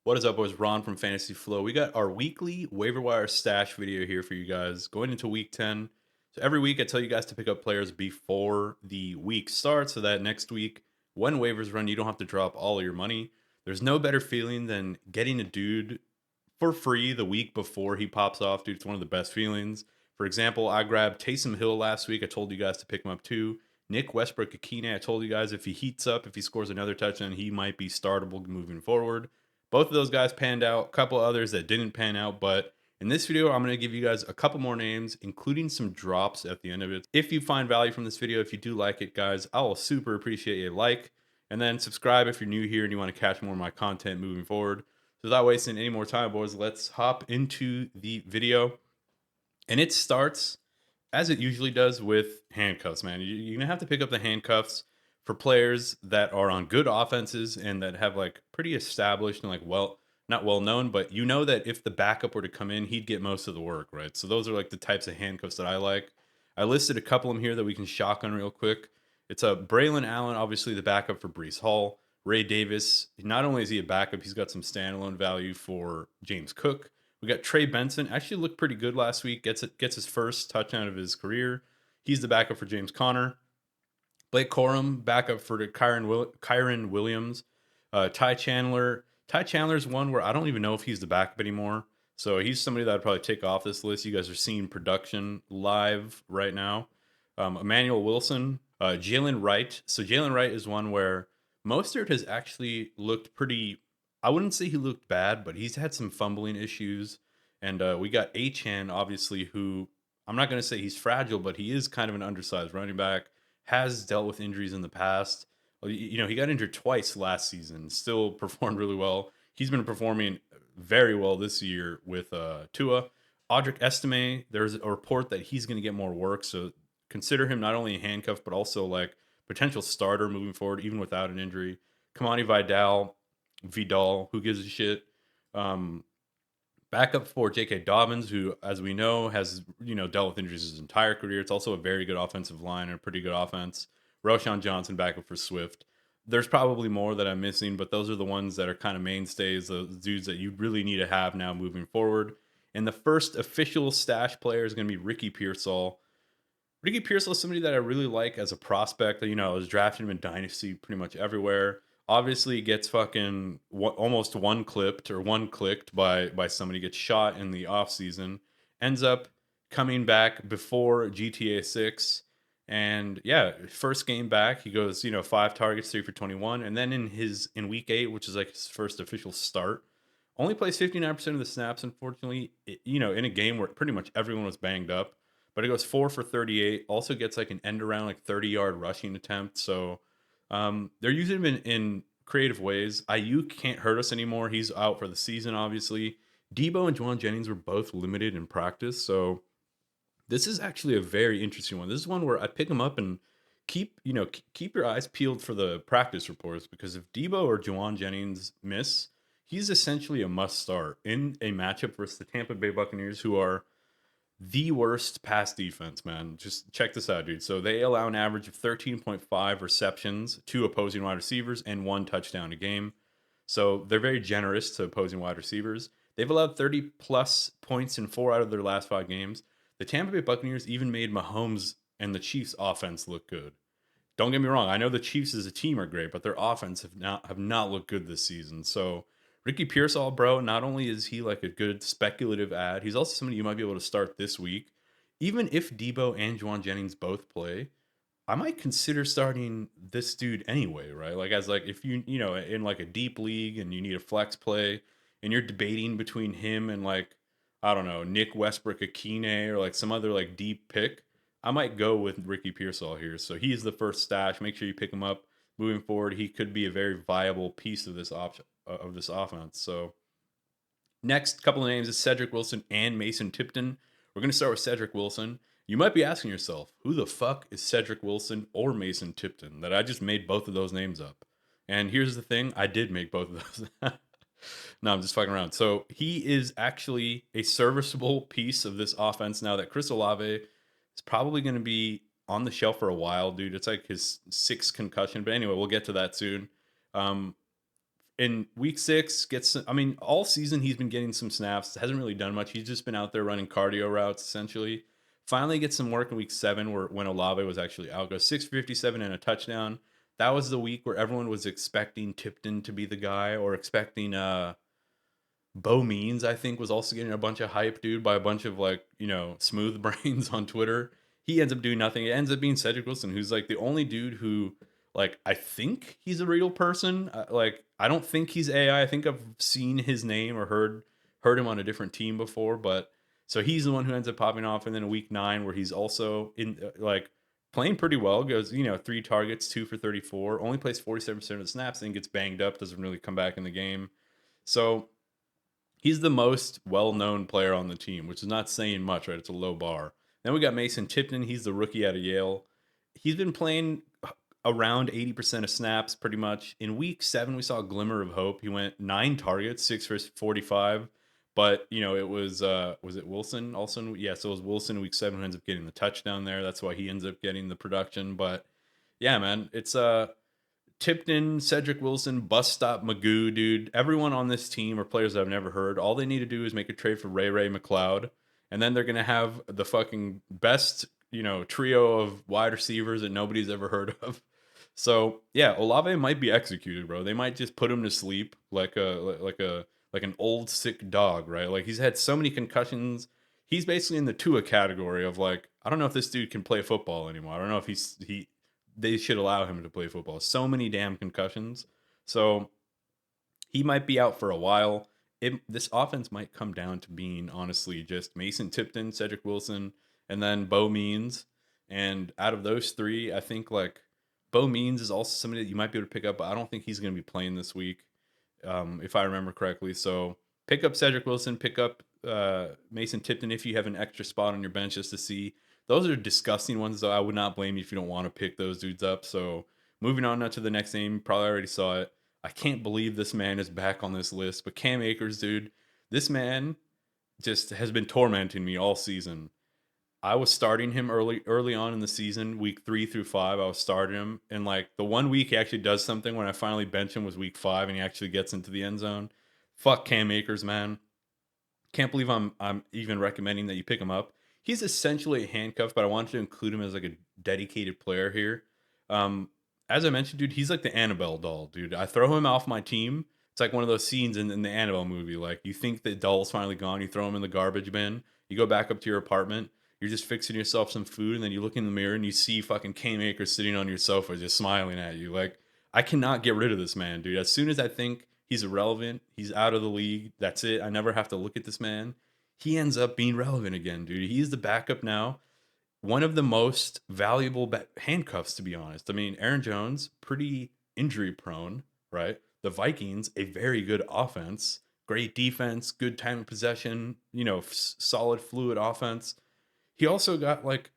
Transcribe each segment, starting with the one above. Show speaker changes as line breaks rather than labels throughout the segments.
What is up, boys? Ron from Fantasy Flow. We got our weekly waiver wire stash video here for you guys going into week 10. So every week I tell you guys to pick up players before the week starts so that next week, when waivers run, you don't have to drop all of your money. There's no better feeling than getting a dude for free the week before he pops off, dude. It's one of the best feelings. For example, I grabbed Taysom Hill last week. I told you guys to pick him up too. Nick Westbrook-Akine, I told you guys if he heats up, if he scores another touchdown, he might be startable moving forward. Both of those guys panned out. A couple others that didn't pan out, but in this video, I'm going to give you guys a couple more names, including some drops at the end of it. If you find value from this video, if you do like it, guys, I will super appreciate a like. And then subscribe if you're new here and you want to catch more of my content moving forward. So without wasting any more time, boys, let's hop into the video. And it starts, as it usually does, with handcuffs, man. You're going to have to pick up the handcuffs for players that are on good offenses and that have like pretty established and like not well known, but you know that if the backup were to come in, he'd get most of the work, right? So those are like the types of handcuffs that I like. I listed a couple of them here that we can shotgun real quick. It's a Braelon Allen, obviously the backup for Brees Hall. Ray Davis, not only is he a backup, he's got some standalone value for James Cook. We got Trey Benson, actually looked pretty good last week. Gets his first touchdown of his career. He's the backup for James Conner. Blake Corum, backup for Kyron Williams. Ty Chandler. Ty Chandler's one where I don't even know if he's the backup anymore. So he's somebody that I'd probably take off this list. You guys are seeing production live right now. Emanuel Wilson, Jaylen Wright. So Jaylen Wright is one where Mostert has actually looked pretty. I wouldn't say he looked bad, but he's had some fumbling issues. And we got Achan, obviously, who I'm not going to say he's fragile, but he is kind of an undersized running back, has dealt with injuries in the past. Well, you know, he got injured twice last season, still performed really well. He's been performing very well this year with Tua. Audric Estime, there's a report that he's going to get more work. So consider him not only a handcuff, but also like potential starter moving forward, even without an injury. Kimani Vidal, who gives a shit? Um, Backup for J.K. Dobbins, who, as we know, has dealt with injuries his entire career. It's also a very good offensive line and a pretty good offense. Roschon Johnson, backup for Swift. There's probably more that I'm missing, but those are the ones that are kind of mainstays, the dudes that you really need to have now moving forward. And the first official stash player is going to be Ricky Pearsall. Ricky Pearsall is somebody that I really like as a prospect. You know, I was drafting him in Dynasty pretty much everywhere. Obviously, gets fucking almost one clipped or one clicked by somebody, gets shot in the offseason, ends up coming back before GTA 6. And yeah, first game back, he goes, 5 targets, 3 for 21. And then in week 8, which is like his first official start, only plays 59% of the snaps, unfortunately, in a game where pretty much everyone was banged up, but it goes 4 for 38. Also gets like an end around like 30-yard rushing attempt. So they're using him in creative ways. Ayuk can't hurt us anymore. He's out for the season, obviously. Debo and Juwan Jennings were both limited in practice. So this is actually a very interesting one. This is one where I pick him up and keep your eyes peeled for the practice reports, because if Debo or Juwan Jennings miss, he's essentially a must start in a matchup versus the Tampa Bay Buccaneers, who are the worst pass defense, man. Just check this out, dude. So they allow an average of 13.5 receptions to opposing wide receivers and 1 touchdown a game. So they're very generous to opposing wide receivers. They've allowed 30 plus points in 4 out of their last 5 games. The Tampa Bay Buccaneers even made Mahomes and the Chiefs offense look good. Don't get me wrong. I know the Chiefs as a team are great, but their offense have not looked good this season. So Ricky Pearsall, bro, not only is he like a good speculative ad, he's also somebody you might be able to start this week. Even if Debo and Juwan Jennings both play, I might consider starting this dude anyway, right? Like as like if in like a deep league and you need a flex play and you're debating between him and like I don't know, Nick Westbrook-Akine or like some other like deep pick, I might go with Ricky Pearsall here. So he's the first stash. Make sure you pick him up moving forward. He could be a very viable piece of this option of this offense. So next couple of names is Cedrick Wilson and Mason Tipton. We're going to start with Cedrick Wilson. You might be asking yourself, who the fuck is Cedrick Wilson or Mason Tipton? That I just made both of those names up. And here's the thing, I did make both of those. No, I'm just fucking around. So he is actually a serviceable piece of this offense now that Chris Olave is probably going to be on the shelf for a while, dude. It's like his 6th concussion. But anyway, we'll get to that soon. Um, in week 6, gets I mean, all season he's been getting some snaps. Hasn't really done much. He's just been out there running cardio routes essentially. Finally gets some work in week 7 where when Olave was actually out. Goes 657 and a touchdown. That was the week where everyone was expecting Tipton to be the guy, or expecting Bo Means, I think, was also getting a bunch of hype, dude, by a bunch of like, smooth brains on Twitter. He ends up doing nothing. It ends up being Cedric Wilson, who's like the only dude who, like, I think he's a real person. Like, I don't think he's AI. I think I've seen his name or heard him on a different team before, but so he's the one who ends up popping off. And then in week 9, where he's also in like playing pretty well, goes 3 targets, 2 for 34, only plays 47% of the snaps, and gets banged up, doesn't really come back in the game. So he's the most well-known player on the team, which is not saying much, right? It's a low bar. Then we got Mason Tipton. He's the rookie out of Yale. He's been playing around 80% of snaps pretty much. In week 7, we saw a glimmer of hope. He went 9 targets, 6 for 45. But, it was it Wilson also? Yeah, so it was Wilson in week 7 who ends up getting the touchdown there. That's why he ends up getting the production. But yeah, man, it's Tipton, Cedric Wilson, Bus Stop Magoo, dude. Everyone on this team are players that I've never heard. All they need to do is make a trade for Ray McLeod, and then they're gonna have the fucking best, trio of wide receivers that nobody's ever heard of. So yeah, Olave might be executed, bro. They might just put him to sleep like an old sick dog, right? Like, he's had so many concussions. He's basically in the Tua category of like, I don't know if this dude can play football anymore. I don't know if he they should allow him to play football. So many damn concussions. So he might be out for a while. This offense might come down to being honestly just Mason Tipton, Cedric Wilson, and then Bo Means. And out of those 3, I think like Bo Means is also somebody that you might be able to pick up, but I don't think he's going to be playing this week, if I remember correctly. So pick up Cedric Wilson, pick up Mason Tipton if you have an extra spot on your bench, just to see. Those are disgusting ones, though. I would not blame you if you don't want to pick those dudes up. So moving on now to the next name, probably already saw it. I can't believe this man is back on this list, but Cam Akers, dude, this man just has been tormenting me all season. I was starting him early on in the season, week 3 through 5. I was starting him, and like the one week he actually does something when I finally bench him was week 5, and he actually gets into the end zone. Fuck Cam Akers, man. Can't believe I'm even recommending that you pick him up. He's essentially a handcuff, but I wanted to include him as like a dedicated player here. Um, as I mentioned, dude, he's like the Annabelle doll, dude. I throw him off my team. It's like one of those scenes in the Annabelle movie. Like, you think the doll's finally gone, you throw him in the garbage bin, you go back up to your apartment, you're just fixing yourself some food, and then you look in the mirror and you see fucking Cam Akers sitting on your sofa just smiling at you. Like, I cannot get rid of this man, dude. As soon as I think he's irrelevant, he's out of the league, that's it. I never have to look at this man. He ends up being relevant again, dude. He's the backup now. One of the most valuable handcuffs, to be honest. I mean, Aaron Jones, pretty injury prone, right? The Vikings, a very good offense, great defense, good time of possession, solid fluid offense. He also got like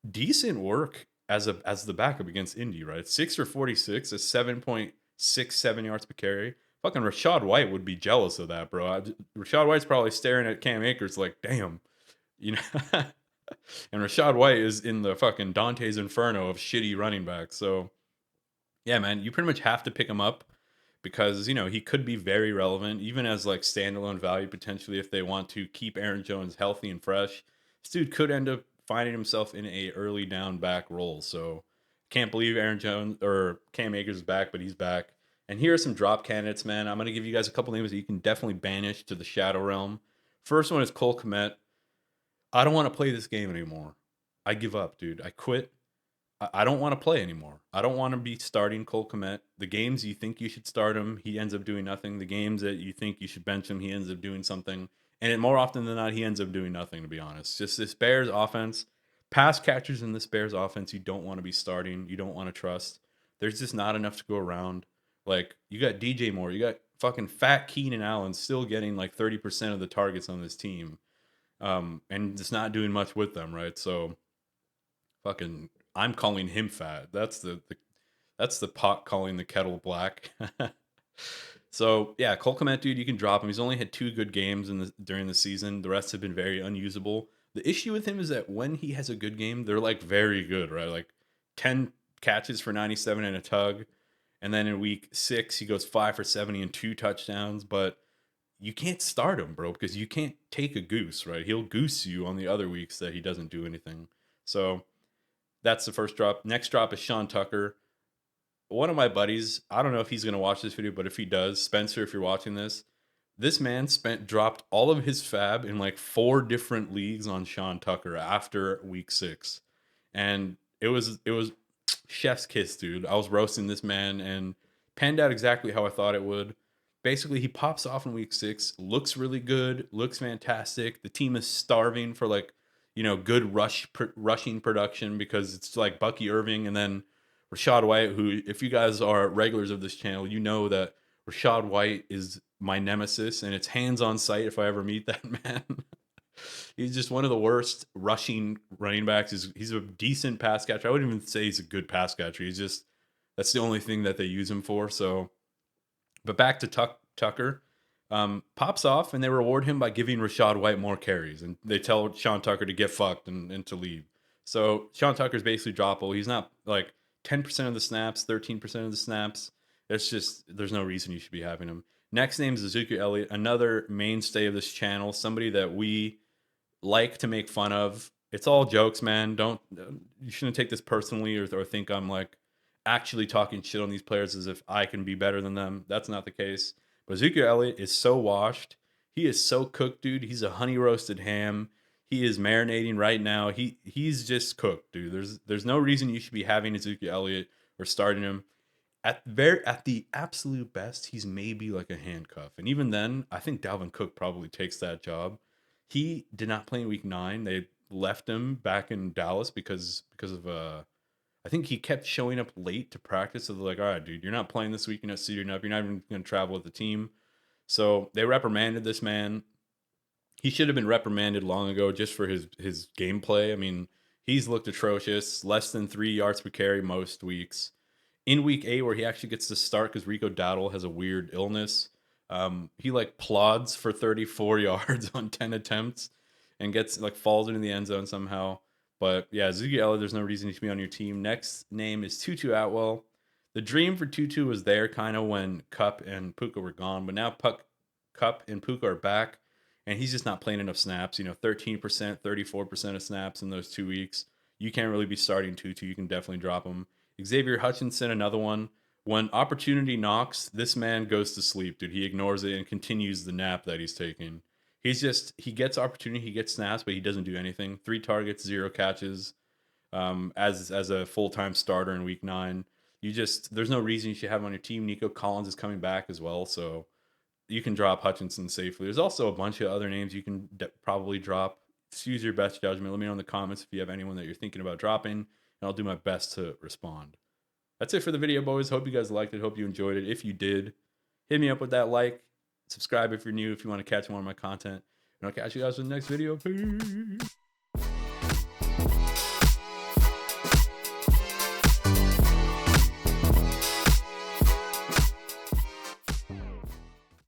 decent work as the backup against Indy, right? 6 for 46, a 7.67 yards per carry. Fucking Rachaad White would be jealous of that, bro. Rachaad White's probably staring at Cam Akers like, damn, you know. And Rachaad White is in the fucking Dante's Inferno of shitty running backs. So yeah, man, you pretty much have to pick him up because he could be very relevant, even as like standalone value potentially if they want to keep Aaron Jones healthy and fresh. This dude could end up finding himself in a early down back role. So can't believe Aaron Jones or Cam Akers is back, but he's back. And here are some drop candidates, man. I'm gonna give you guys a couple names that you can definitely banish to the shadow realm. First one is Cole Kmet. I don't want to play this game anymore. I give up, dude. I quit. I don't want to play anymore. I don't want to be starting Cole Kmet. The games you think you should start him, he ends up doing nothing. The games that you think you should bench him, he ends up doing something. And more often than not, he ends up doing nothing, to be honest. Just this Bears offense, pass catchers in this Bears offense, you don't want to be starting. You don't want to trust. There's just not enough to go around. Like, you got DJ Moore. You got fucking fat Keenan Allen still getting like 30% of the targets on this team. And just not doing much with them, right? So fucking I'm calling him fat. That's the pot calling the kettle black. So yeah, Cole Kmet, dude, you can drop him. He's only had 2 good games during the season. The rest have been very unusable. The issue with him is that when he has a good game, they're like very good, right? Like 10 catches for 97 and a tug. And then in week 6, he goes 5 for 70 and 2 touchdowns. But you can't start him, bro, because you can't take a goose, right? He'll goose you on the other weeks that he doesn't do anything. So that's the first drop. Next drop is Sean Tucker. One of my buddies, I don't know if he's going to watch this video, but if he does, Spencer, if you're watching this man dropped all of his fab in like 4 different leagues on Sean Tucker after week 6. And it was chef's kiss, dude. I was roasting this man and panned out exactly how I thought it would. Basically, he pops off in week 6, looks really good, looks fantastic. The team is starving for like, good rushing production because it's like Bucky Irving and then Rashad White, who, if you guys are regulars of this channel, you know that Rashad White is my nemesis, and it's hands on sight if I ever meet that man. He's just one of the worst rushing running backs. He's a decent pass catcher. I wouldn't even say he's a good pass catcher. That's the only thing that they use him for. So, but back to Tucker. Pops off, and they reward him by giving Rashad White more carries, and they tell Sean Tucker to get fucked and to leave. So Sean Tucker's basically droppable. He's not like 10% of the snaps, 13% of the snaps. There's no reason you should be having him. Next name is Ezekiel Elliott, another mainstay of this channel, somebody that we like to make fun of. It's all jokes, man. You shouldn't take this personally or think I'm like actually talking shit on these players as if I can be better than them. That's not the case. But Ezekiel Elliott is so washed. He is so cooked, dude. He's a honey roasted ham. He is marinating right now. He's just cooked, dude. There's no reason you should be having Ezekiel Elliott or starting him. At the absolute best, he's maybe like a handcuff. And even then, I think Dalvin Cook probably takes that job. He did not play in week 9. They left him back in Dallas because of I think he kept showing up late to practice. So they're like, all right, dude, you're not playing this week. You're not suiting up. You're not even going to travel with the team. So they reprimanded this man. He should have been reprimanded long ago just for his gameplay. I mean, he's looked atrocious. Less than 3 yards per carry most weeks. In week 8, where he actually gets to start because Rico Dowdle has a weird illness, he like plods for 34 yards on 10 attempts and gets like falls into the end zone somehow. But yeah, Ezekiel Elliott, there's no reason he should be on your team. Next name is Tutu Atwell. The dream for Tutu was there kind of when Cup and Puka were gone, but now Cup and Puka are back, and he's just not playing enough snaps. 13%, 34% of snaps in those 2 weeks. You can't really be starting Tutu. You can definitely drop him. Xavier Hutchinson, another one. When opportunity knocks, this man goes to sleep, dude. He ignores it and continues the nap that he's taking. He gets opportunity, he gets snaps, but he doesn't do anything. 3 targets, 0 catches. As a full-time starter in week 9, there's no reason you should have him on your team. Nico Collins is coming back as well, so you can drop Hutchinson safely. There's also a bunch of other names you can probably drop. Just use your best judgment. Let me know in the comments if you have anyone that you're thinking about dropping, and I'll do my best to respond. That's it for the video, boys. Hope you guys liked it. Hope you enjoyed it. If you did, hit me up with that like. Subscribe if you're new, if you want to catch more of my content. And I'll catch you guys in the next video. Peace.